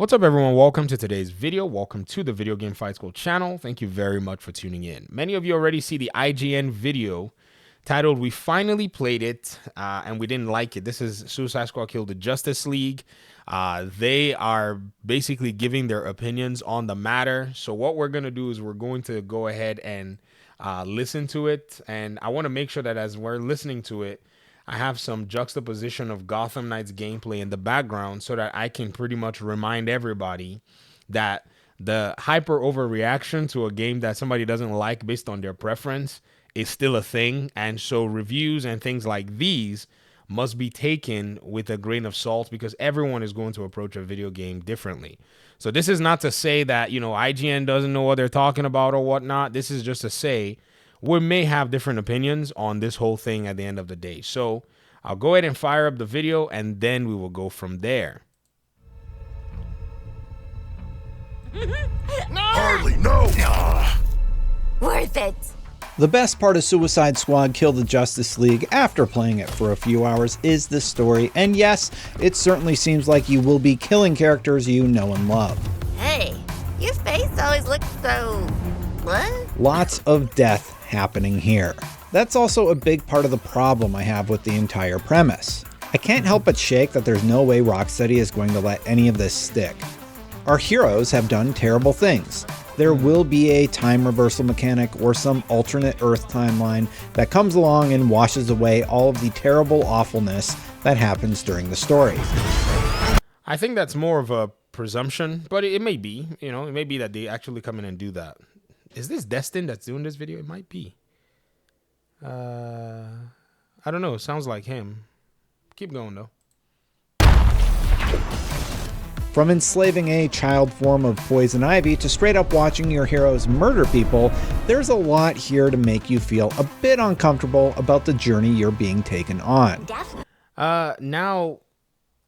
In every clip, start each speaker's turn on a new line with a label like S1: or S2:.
S1: What's up, everyone? Welcome to today's video. Welcome to the Video Game Fight School channel. Thank you very much for tuning in. Many of you already see the IGN video titled "We Finally Played It and We Didn't Like It." This is Suicide Squad Killed the Justice League. They are basically giving their opinions on the matter. So what we're going to do is we're going to go ahead and listen to it. And I want to make sure that as we're listening to it, I have some juxtaposition of Gotham Knights gameplay in the background so that I can pretty much remind everybody that the hyper overreaction to a game that somebody doesn't like based on their preference is still a thing. And so reviews and things like these must be taken with a grain of salt because everyone is going to approach a video game differently. So this is not to say that, IGN doesn't know what they're talking about or whatnot. This is just to say we may have different opinions on this whole thing at the end of the day. So I'll go ahead and fire up the video and then we will go from there.
S2: Hardly, no!
S3: Worth it.
S4: The best part of Suicide Squad Kill the Justice League after playing it for a few hours is the story, and yes, it certainly seems like you will be killing characters you know and love.
S3: Hey, your face always looks so... what?
S4: Lots of death happening here. That's also a big part of the problem I have with the entire premise. I can't help but shake that there's no way Rocksteady is going to let any of this stick. Our heroes have done terrible things. There will be a time reversal mechanic or some alternate Earth timeline that comes along and washes away all of the terrible awfulness that happens during the story.
S1: I think that's more of a presumption, but it may be, it may be that they actually come in and do that. Is this Destin that's doing this video? It might be. I don't know. It sounds like him. Keep going, though.
S4: From enslaving a child form of poison ivy to straight up watching your heroes murder people, there's a lot here to make you feel a bit uncomfortable about the journey you're being taken on.
S1: Now,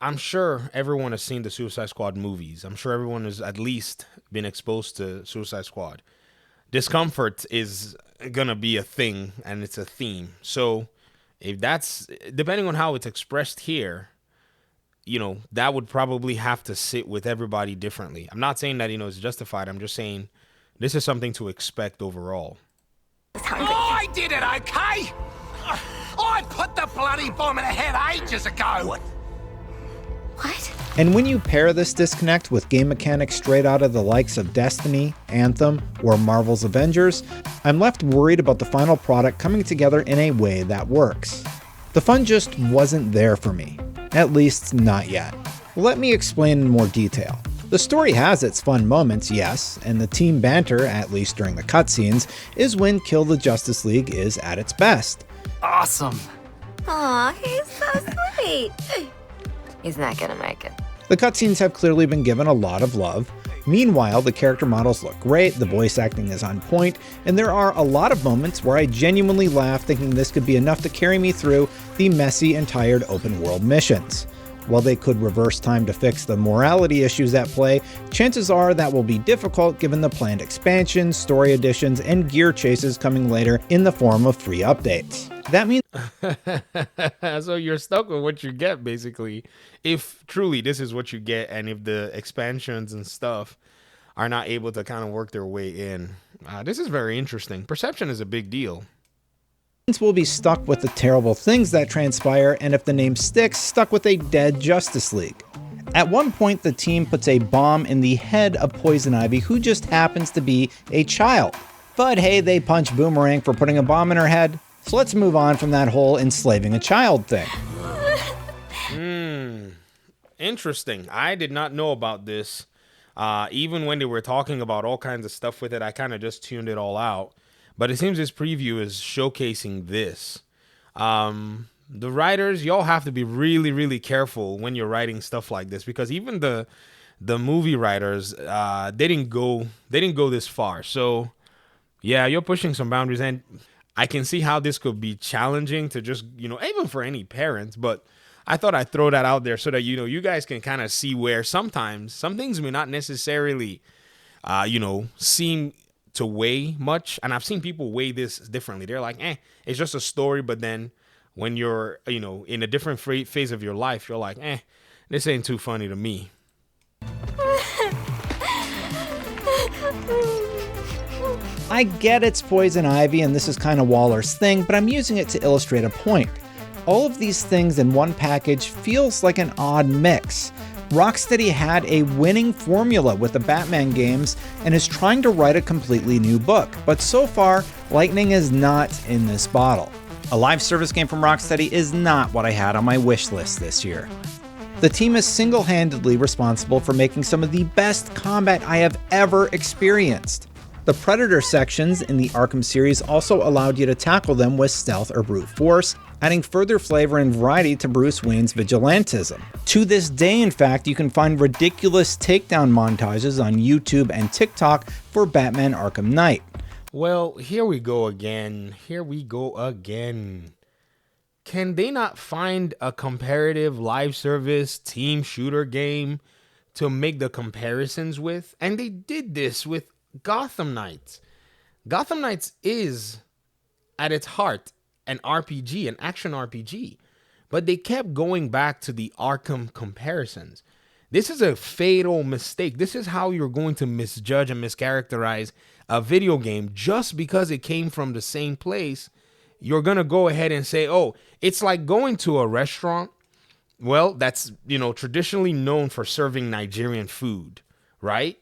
S1: I'm sure everyone has seen the Suicide Squad movies. I'm sure everyone has at least been exposed to Suicide Squad. Discomfort is gonna be a thing, and it's a theme. So if that's, depending on how it's expressed here, that would probably have to sit with everybody differently. I'm not saying that, it's justified. I'm just saying this is something to expect overall.
S2: Oh, I did it, okay? I put the bloody bomb in the head ages ago.
S3: What?
S4: And when you pair this disconnect with game mechanics straight out of the likes of Destiny, Anthem, or Marvel's Avengers, I'm left worried about the final product coming together in a way that works. The fun just wasn't there for me. At least not yet. Let me explain in more detail. The story has its fun moments, yes, and the team banter, at least during the cutscenes, is when Kill the Justice League is at its best.
S2: Awesome.
S3: Aw, he's so sweet. He's not gonna make it.
S4: The cutscenes have clearly been given a lot of love. Meanwhile, the character models look great, the voice acting is on point, and there are a lot of moments where I genuinely laugh thinking this could be enough to carry me through the messy and tired open world missions. While they could reverse time to fix the morality issues at play, chances are that will be difficult given the planned expansions, story additions, and gear chases coming later in the form of free updates. That means
S1: so you're stuck with what you get, basically, if truly this is what you get, and if the expansions and stuff are not able to kind of work their way in. This is very interesting. Perception is a big deal.
S4: we'll be stuck with the terrible things that transpire, and if the name sticks, stuck with a dead Justice League. At one point, the team puts a bomb in the head of Poison Ivy, who just happens to be a child. But hey, they punch Boomerang for putting a bomb in her head. So let's move on from that whole enslaving a child thing.
S1: Interesting. I did not know about this. Even when they were talking about all kinds of stuff with it, I kind of just tuned it all out. But it seems this preview is showcasing this. The writers, y'all have to be really, really careful when you're writing stuff like this, because even the movie writers, they didn't go this far. So yeah, you're pushing some boundaries, and I can see how this could be challenging to just, even for any parents, but I thought I'd throw that out there so that, you guys can kind of see where sometimes some things may not necessarily, seem to weigh much. And I've seen people weigh this differently. They're like, it's just a story. But then when you're, in a different phase of your life, you're like, this ain't too funny to me.
S4: I get it's poison ivy and this is kind of Waller's thing, but I'm using it to illustrate a point. All of these things in one package feels like an odd mix. Rocksteady had a winning formula with the Batman games and is trying to write a completely new book, but so far, lightning is not in this bottle. A live service game from Rocksteady is not what I had on my wish list this year. The team is single-handedly responsible for making some of the best combat I have ever experienced. The Predator sections in the Arkham series also allowed you to tackle them with stealth or brute force, adding further flavor and variety to Bruce Wayne's vigilantism. To this day, in fact, you can find ridiculous takedown montages on YouTube and TikTok for Batman Arkham Knight.
S1: Well, here we go again. Can they not find a comparative live service team shooter game to make the comparisons with? And they did this with Gotham Knights. Gotham Knights is, at its heart, an RPG, an action RPG. But they kept going back to the Arkham comparisons. This is a fatal mistake. This is how you're going to misjudge and mischaracterize a video game just because it came from the same place. You're going to go ahead and say, oh, it's like going to a restaurant, well, that's, traditionally known for serving Nigerian food, right?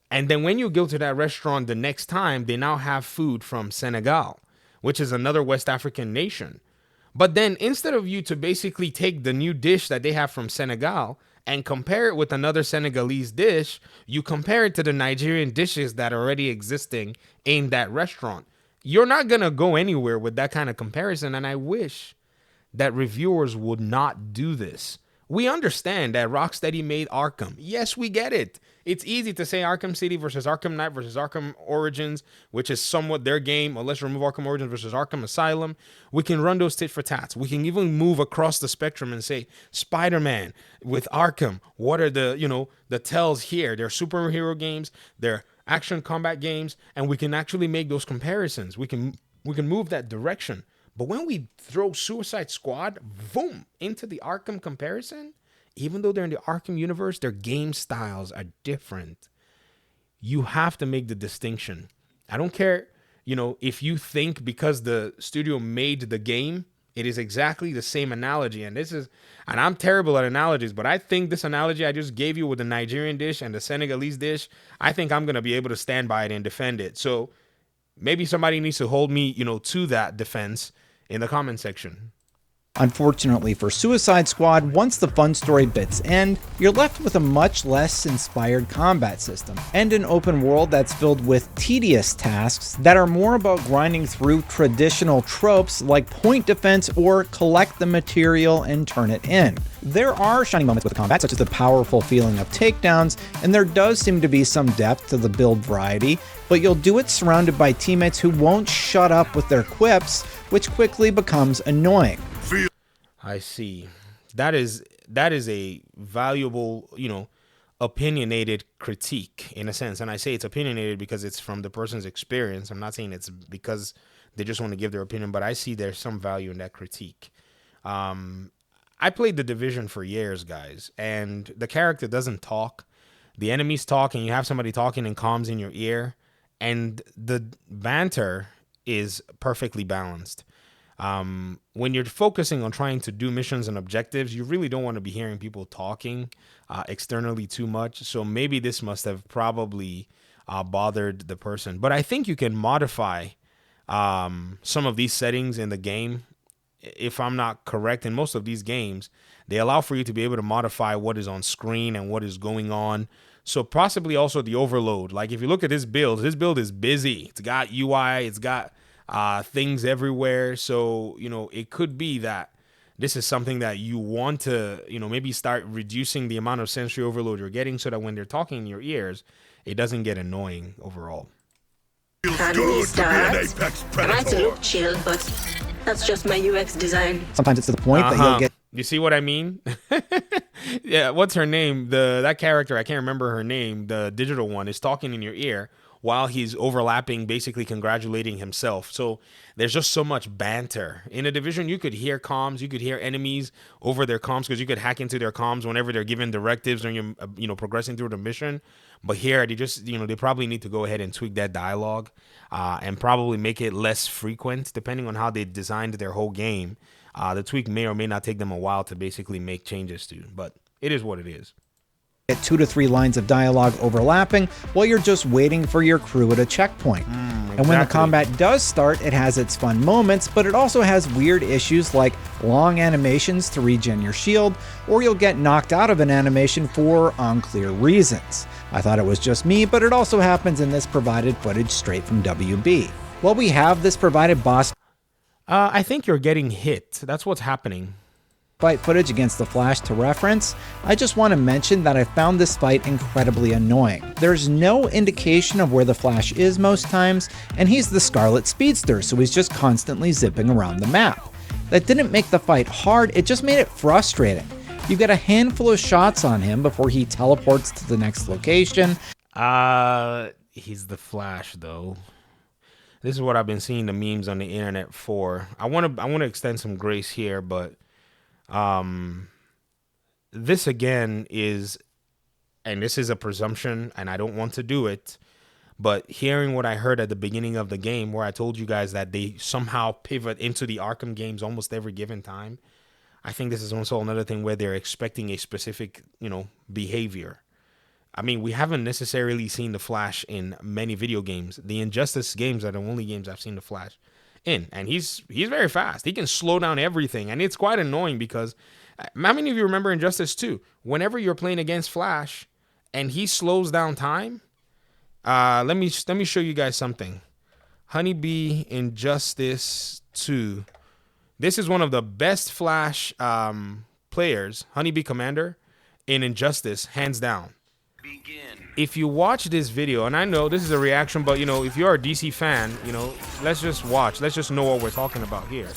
S1: And then when you go to that restaurant the next time, they now have food from Senegal, which is another West African nation. But then instead of you to basically take the new dish that they have from Senegal and compare it with another Senegalese dish, you compare it to the Nigerian dishes that are already existing in that restaurant. You're not going to go anywhere with that kind of comparison. And I wish that reviewers would not do this. We understand that Rocksteady made Arkham. Yes, we get it. It's easy to say Arkham City versus Arkham Knight versus Arkham Origins, which is somewhat their game, or let's remove Arkham Origins versus Arkham Asylum. We can run those tit for tats. We can even move across the spectrum and say Spider-Man with Arkham. What are the tells here? They're superhero games, they're action combat games, and we can actually make those comparisons. We can move that direction. But when we throw Suicide Squad, boom, into the Arkham comparison, even though they're in the Arkham universe, their game styles are different. You have to make the distinction. I don't care, if you think because the studio made the game, it is exactly the same analogy. And I'm terrible at analogies, but I think this analogy I just gave you with the Nigerian dish and the Senegalese dish, I think I'm going to be able to stand by it and defend it. So maybe somebody needs to hold me, to that defense in the comment section.
S4: Unfortunately for Suicide Squad, once the fun story bits end, you're left with a much less inspired combat system, and an open world that's filled with tedious tasks that are more about grinding through traditional tropes like point defense or collect the material and turn it in. There are shining moments with the combat, such as the powerful feeling of takedowns, and there does seem to be some depth to the build variety, but you'll do it surrounded by teammates who won't shut up with their quips, which quickly becomes annoying.
S1: I see. That is a valuable, opinionated critique in a sense. And I say it's opinionated because it's from the person's experience. I'm not saying it's because they just want to give their opinion, but I see there's some value in that critique. I played The Division for years, guys, and the character doesn't talk. The enemies talk, and you have somebody talking in comms in your ear, and the banter is perfectly balanced. When you're focusing on trying to do missions and objectives, you really don't want to be hearing people talking externally too much. So maybe this must have probably bothered the person. But I think you can modify some of these settings in the game. If I'm not correct, in most of these games, they allow for you to be able to modify what is on screen and what is going on. So possibly also the overload. Like if you look at this build is busy. It's got UI, it's got things everywhere. So, it could be that this is something that you want to, maybe start reducing the amount of sensory overload you're getting so that when they're talking in your ears, it doesn't get annoying overall.
S5: Good to be an apex predator. Might look chill, but that's just my UX design.
S4: Sometimes it's to the point that you'll get...
S1: You see what I mean? Yeah, what's her name? That character, I can't remember her name, the digital one, is talking in your ear while he's overlapping, basically congratulating himself. So there's just so much banter. In a division, you could hear comms, you could hear enemies over their comms, because you could hack into their comms whenever they're giving directives when you're progressing through the mission. But here, they just, they probably need to go ahead and tweak that dialogue and probably make it less frequent, depending on how they designed their whole game. The tweak may or may not take them a while to basically make changes to, but it is what it is.
S4: Get 2 to 3 lines of dialogue overlapping while you're just waiting for your crew at a checkpoint.
S1: Exactly.
S4: And when the combat does start, it has its fun moments, but it also has weird issues like long animations to regen your shield, or you'll get knocked out of an animation for unclear reasons. I thought it was just me, but it also happens in this provided footage straight from WB. While we have this provided boss
S1: I think you're getting hit. That's what's happening.
S4: fight footage against the Flash to reference, I just want to mention that I found this fight incredibly annoying. There's no indication of where the Flash is most times, and he's the Scarlet Speedster, so he's just constantly zipping around the map. That didn't make the fight hard, it just made it frustrating. You get a handful of shots on him before he teleports to the next location.
S1: He's the Flash, though. This is what I've been seeing the memes on the internet for. I want to extend some grace here, but this again is, and this is a presumption, and I don't want to do it, but hearing what I heard at the beginning of the game, where I told you guys that they somehow pivot into the Arkham games almost every given time, I think this is also another thing where they're expecting a specific, behavior. I mean, we haven't necessarily seen the Flash in many video games. The Injustice games are the only games I've seen the Flash in, and he's very fast. He can slow down everything, and it's quite annoying because how many of you remember Injustice 2? Whenever you're playing against Flash and he slows down time, let me show you guys something. Honeybee Injustice 2. This is one of the best Flash players, Honeybee Commander, in Injustice, hands down. If you watch this video, and I know this is a reaction, but if you're a DC fan, let's just watch. Let's just know what we're talking about here.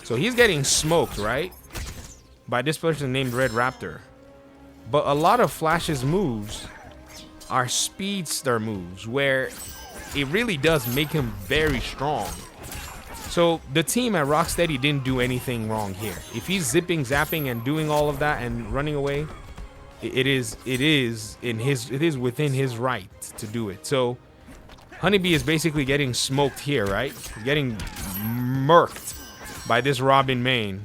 S1: So he's getting smoked, right? By this person named Red Raptor. But a lot of Flash's moves are speedster moves, where it really does make him very strong. So the team at Rocksteady didn't do anything wrong here. If he's zipping, zapping, and doing all of that and running away, it is within his right to do it. So Honeybee is basically getting smoked here, right? Getting murked by this Robin main.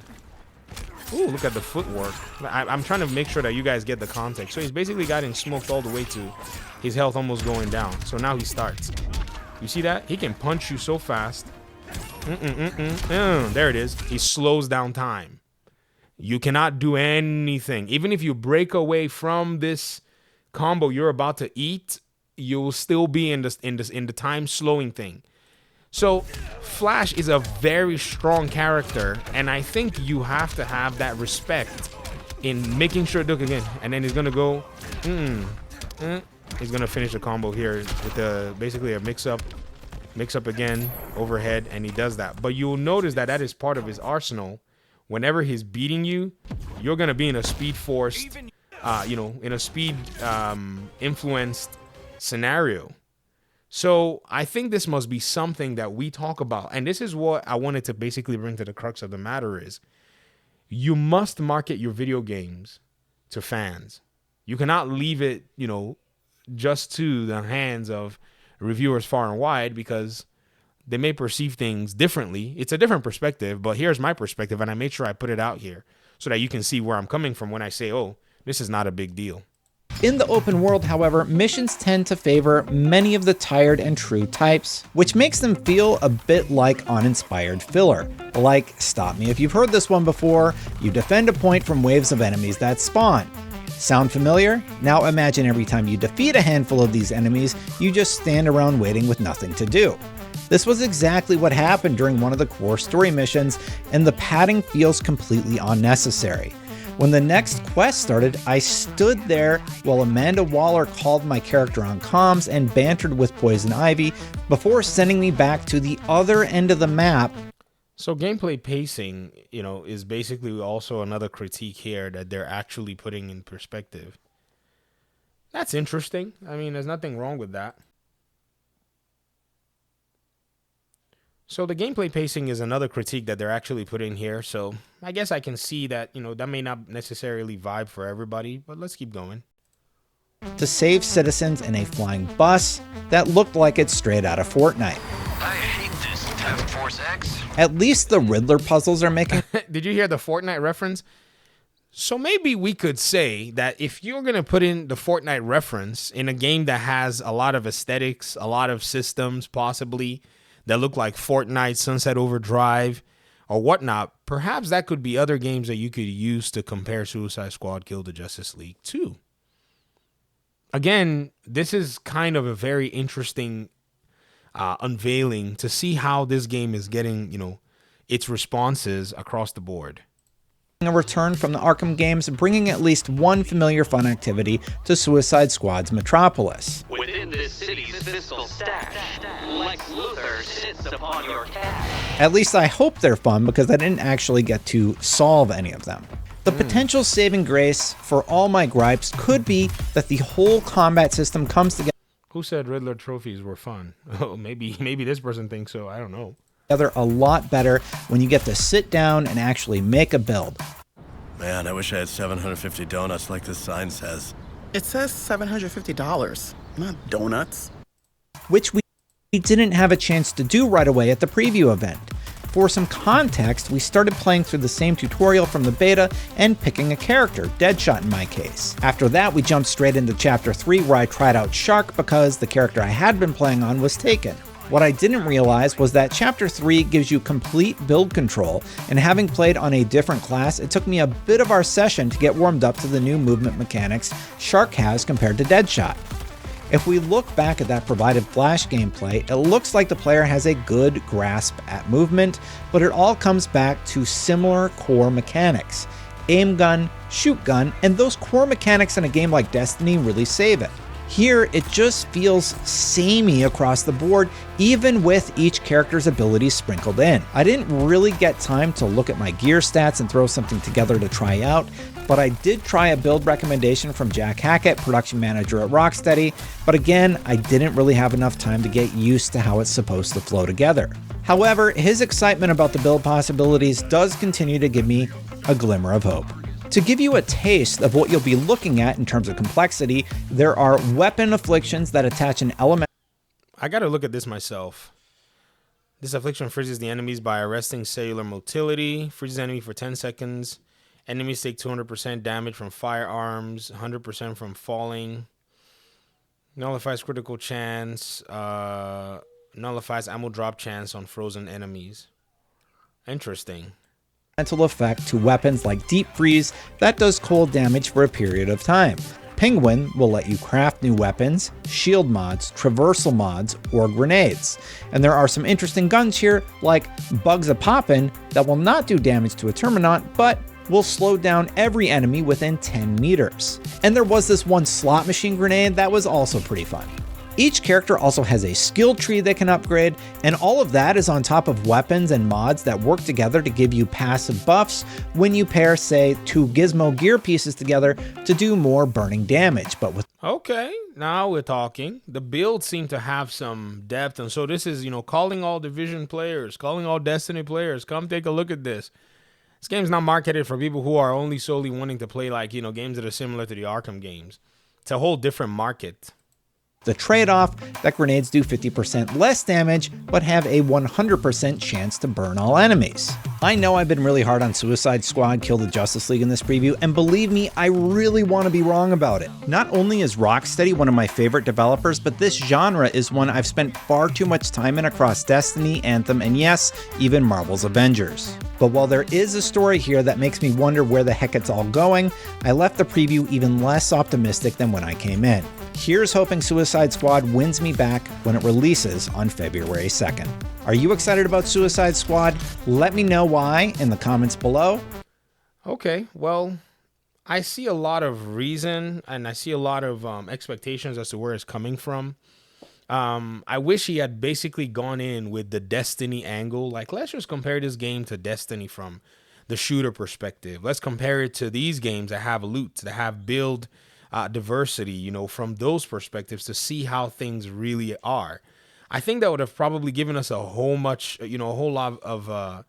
S1: Ooh, look at the footwork. I'm trying to make sure that you guys get the context. So he's basically getting smoked all the way to his health almost going down. So now he starts. You see that? He can punch you so fast. There it is. He slows down time. You cannot do anything. Even if you break away from this combo you're about to eat, you'll still be in the time slowing thing. So Flash is a very strong character, and I think you have to have that respect in making sure. Look again, and then he's gonna go. He's gonna finish the combo here with basically a mix up again overhead, and he does that. But you'll notice that is part of his arsenal. Whenever he's beating you, you're going to be in a speed forced, in a speed influenced scenario. So I think this must be something that we talk about. And this is what I wanted to basically bring to the crux of the matter is you must market your video games to fans. You cannot leave it, just to the hands of reviewers far and wide, because they may perceive things differently. It's a different perspective, but here's my perspective, and I made sure I put it out here so that you can see where I'm coming from when I say, oh, this is not a big deal.
S4: In the open world, however, missions tend to favor many of the tired and true types, which makes them feel a bit like uninspired filler. Like, stop me if you've heard this one before, you defend a point from waves of enemies that spawn. Sound familiar? Now imagine every time you defeat a handful of these enemies, you just stand around waiting with nothing to do. This was exactly what happened during one of the core story missions, and the padding feels completely unnecessary. When the next quest started, I stood there while Amanda Waller called my character on comms and bantered with Poison Ivy before sending me back to the other end of the map.
S1: So gameplay pacing, is basically also another critique here that they're actually putting in perspective. That's interesting. I mean, there's nothing wrong with that. So the gameplay pacing is another critique that they're actually putting here. So I guess I can see that, that may not necessarily vibe for everybody, but let's keep going.
S4: To save citizens in a flying bus that looked like it's straight out of Fortnite.
S2: I hate this Task Force X.
S4: At least the Riddler puzzles are making...
S1: Did you hear the Fortnite reference? So maybe we could say that if you're going to put in the Fortnite reference in a game that has a lot of aesthetics, a lot of systems possibly that look like Fortnite, Sunset Overdrive, or whatnot, perhaps that could be other games that you could use to compare Suicide Squad Kill the Justice League to. Again, this is kind of a very interesting unveiling to see how this game is getting, its responses across the board.
S4: A return from the Arkham games, bringing at least one familiar fun activity to Suicide Squad's Metropolis.
S6: Within this city's fiscal stash, Lex Luthor sits upon your cash.
S4: At least I hope they're fun, because I didn't actually get to solve any of them. The potential saving grace for all my gripes could be that the whole combat system comes together.
S1: Who said Riddler trophies were fun? Oh, maybe this person thinks so. I don't know.
S4: A lot better when you get to sit down and actually make a build.
S7: Man, I wish I had 750 donuts like this sign says.
S8: It says $750, not donuts.
S4: Which we didn't have a chance to do right away at the preview event. For some context, we started playing through the same tutorial from the beta and picking a character, Deadshot in my case. After that, we jumped straight into Chapter 3 where I tried out Shark because the character I had been playing on was taken. What I didn't realize was that Chapter 3 gives you complete build control, and having played on a different class, it took me a bit of our session to get warmed up to the new movement mechanics Shark has compared to Deadshot. If we look back at that provided Flash gameplay, it looks like the player has a good grasp at movement, but it all comes back to similar core mechanics. Aim gun, shoot gun, and those core mechanics in a game like Destiny really save it. Here, it just feels samey across the board, even with each character's abilities sprinkled in. I didn't really get time to look at my gear stats and throw something together to try out, but I did try a build recommendation from Jack Hackett, production manager at Rocksteady, but again, I didn't really have enough time to get used to how it's supposed to flow together. However, his excitement about the build possibilities does continue to give me a glimmer of hope. To give you a taste of what you'll be looking at in terms of complexity, there are weapon afflictions that attach an element.
S1: I gotta look at this myself. This affliction freezes the enemies by arresting cellular motility, freezes enemy for 10 seconds. Enemies take 200% damage from firearms, 100% from falling. Nullifies critical chance, nullifies ammo drop chance on frozen enemies. Interesting.
S4: Effect to weapons like Deep Freeze that does cold damage for a period of time. Penguin will let you craft new weapons, shield mods, traversal mods, or grenades. And there are some interesting guns here like Bugs a Poppin' that will not do damage to a Terminant, but will slow down every enemy within 10 meters. And there was this one slot machine grenade that was also pretty fun. Each character also has a skill tree they can upgrade, and all of that is on top of weapons and mods that work together to give you passive buffs when you pair, say, two Gizmo gear pieces together to do more burning damage. But with
S1: Okay, now we're talking. The builds seem to have some depth, and so this is, calling all Division players, calling all Destiny players, come take a look at this. This game's not marketed for people who are only solely wanting to play games that are similar to the Arkham games. It's a whole different market.
S4: the trade-off that grenades do 50% less damage, but have a 100% chance to burn all enemies. I know I've been really hard on Suicide Squad Kill the Justice League in this preview, and believe me, I really want to be wrong about it. Not only is Rocksteady one of my favorite developers, but this genre is one I've spent far too much time in across Destiny, Anthem, and yes, even Marvel's Avengers. But while there is a story here that makes me wonder where the heck it's all going, I left the preview even less optimistic than when I came in. Here's hoping Suicide Squad wins me back when it releases on February 2nd. Are you excited about Suicide Squad? Let me know why in the comments below.
S1: Okay, well, I see a lot of reason and I see a lot of expectations as to where it's coming from. I wish he had basically gone in with the Destiny angle. Like, let's just compare this game to Destiny from the shooter perspective. Let's compare it to these games that have loot, that have build diversity, you know, from those perspectives to see how things really are. I think that would have probably given us a whole lot of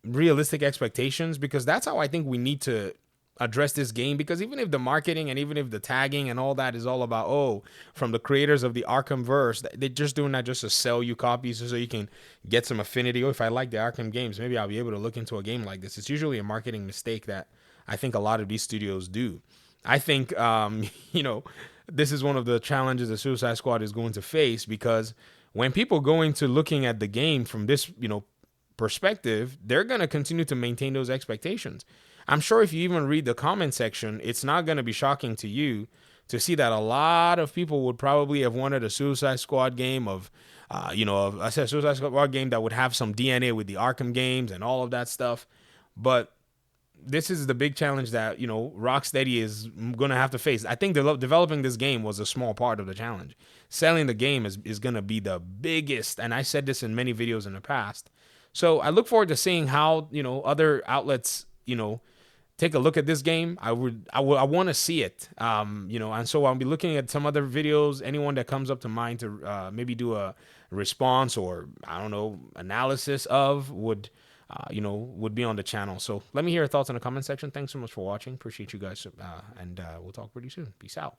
S1: realistic expectations, because that's how I think we need to address this game. Because even if the marketing and even if the tagging and all that is all about, oh, from the creators of the Arkham verse, they're just doing that just to sell you copies so you can get some affinity. Oh, if I like the Arkham games, maybe I'll be able to look into a game like this. It's usually a marketing mistake that I think a lot of these studios do. I think, this is one of the challenges the Suicide Squad is going to face, because when people go into looking at the game from this, perspective, they're going to continue to maintain those expectations. I'm sure if you even read the comment section, it's not going to be shocking to you to see that a lot of people would probably have wanted a Suicide Squad game I said Suicide Squad game that would have some DNA with the Arkham games and all of that stuff. But this is the big challenge that, Rocksteady is going to have to face. I think developing this game was a small part of the challenge. Selling the game is going to be the biggest. And I said this in many videos in the past. So I look forward to seeing how, other outlets, take a look at this game. I want to see it. And so I'll be looking at some other videos. Anyone that comes up to mind to maybe do a response or, analysis of would be on the channel. So let me hear your thoughts in the comment section. Thanks so much for watching. Appreciate you guys. And we'll talk pretty soon. Peace out.